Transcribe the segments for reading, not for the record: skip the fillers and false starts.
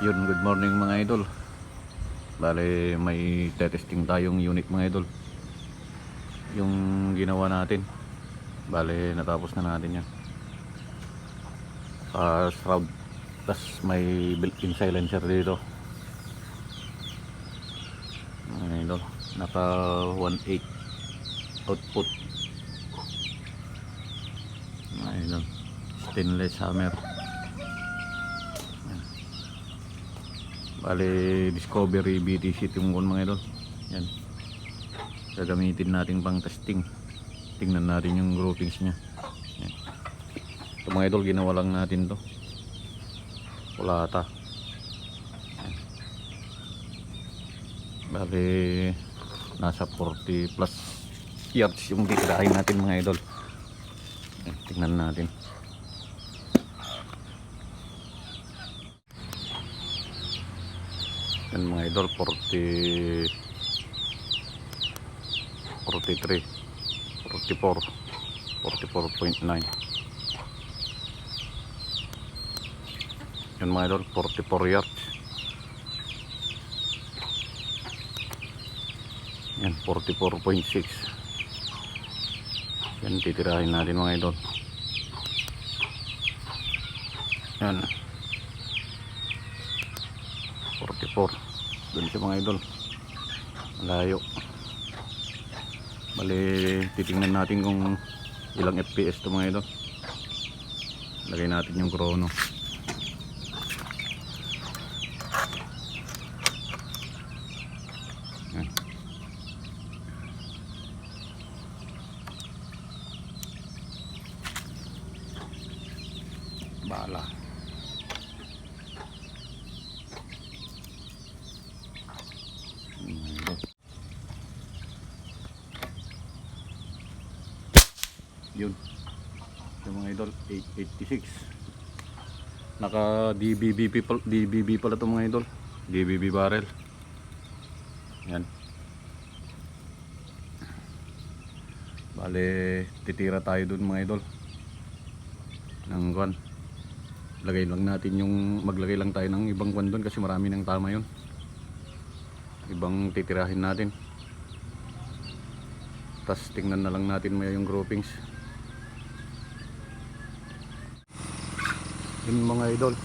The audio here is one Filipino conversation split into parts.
Yun, good morning mga idol. Bale, may testing tayong unit mga idol. Yung ginawa natin. Bale, natapos na natin yan. Shroud. Tapos may built-in silencer dito. Mga idol. Naka 1.8 output. Mga idol. Stainless hammer. Bale, Discovery BTC tungkol mga idol. Yan. Gagamitin natin pang testing. Tingnan natin yung groupings nya. Yan. Ito mga idol, ginawa lang natin to. Kulata. Yan. Bale, nasa 40 plus yards yung titirahin natin mga idol. Yan. Tingnan natin. Yan mga idol, 43, 44, 44.9. Yan mga idol, 44 yards. Yan, 44.6. Yan, titirahin natin mga idol. Yan, 44. Doon siya mga idol, malayo. Bali, titingnan natin kung ilang FPS to mga idol. Lagay natin yung chrono. Yan. Bala. Yun, yung mga idol, 886. Naka DBB pala ito mga idol, DBB barrel. Yan. Bale, titira tayo dun mga idol ng kwan. Lagay lang natin yung, maglagay lang tayo ng ibang kwan dun kasi marami ng tama yun. Ibang titirahin natin. Tas tingnan na lang natin may yung groupings. Yun mga idol.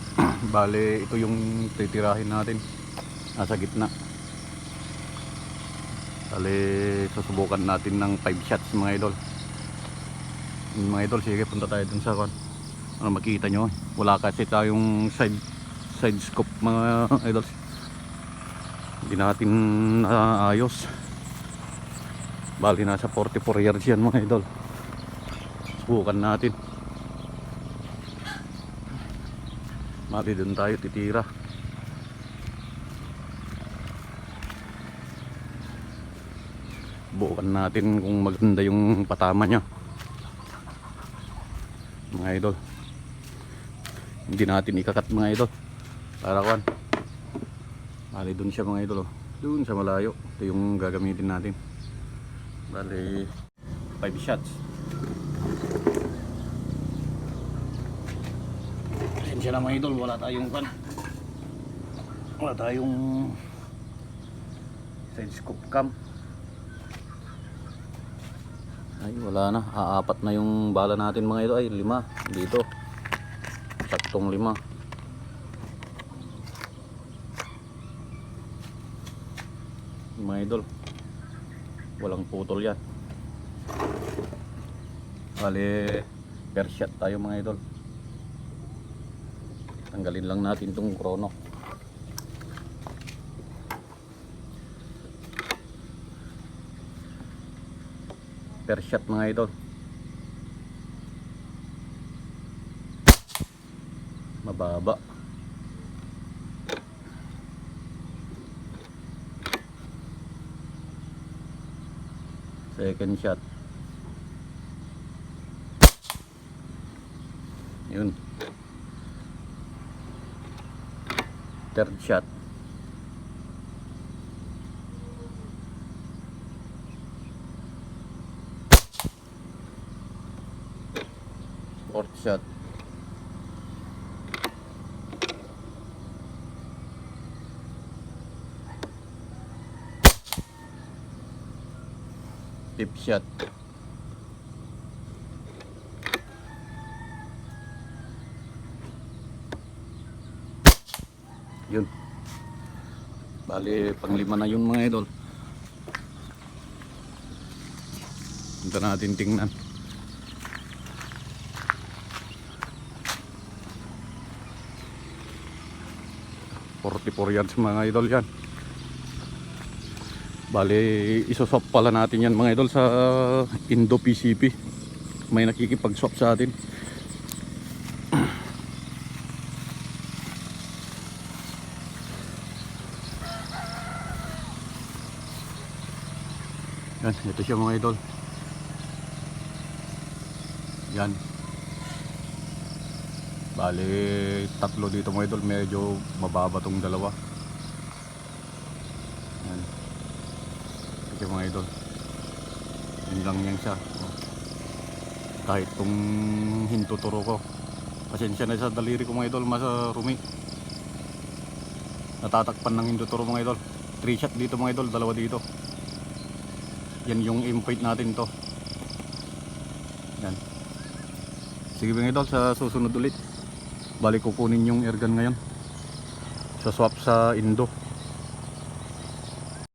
Bale, ito yung titirahin natin. Nasa gitna. Bale, susubukan natin ng 5 shots mga idol. Yun mga idol, sige punta tayo dun sa kwan. Ano makikita nyo, wala kasi tayong side scope mga idol. Hindi natin ayos. Bali, nasa 44 yards yan mga idol. Subukan natin. Mati dun tayo titira. Bukan natin kung maganda yung patama nya mga idol. Hindi natin ikakat mga idol para kuan. Bali dun siya mga idol, oh. Dun sa malayo. Ito yung gagamitin natin. Bali 5 shots. Siya na mga idol, wala tayong kan, wala tayong side scope cam. Ay wala na, aapat na yung bala natin mga idol. Ay 5 dito, saktong 5. Mga idol, walang putol yan. Bale, per shot tayo mga idol. Tanggalin lang natin itong chrono. Per shot mga idol. Mababa. Second shot. Yun. Third shot. Fourth shot. Fifth shot. Yun. Bali, panglima na yun mga idol. Punta natin tingnan. $44 yards mga idol yan. Bali, isoswap pala natin yan mga idol sa Indo PCP. May nakikipag-swap sa atin. Yan, ito siya mga idol. Yan. Bali, tatlo dito mga idol. Medyo mababa tong dalawa. Yan. Ito siya mga idol. Yun lang yan siya. Kahit tong hintuturo ko. Pasensya na sa daliri ko mga idol. Masarumi. Natatakpan ng hintuturo mga idol. 3 shot dito mga idol. Dalawa dito. Yan yung aim point natin to. Yan. Sige mga idol, sa susunod ulit balik kukunin yung airgun ngayon sa swap sa Indo.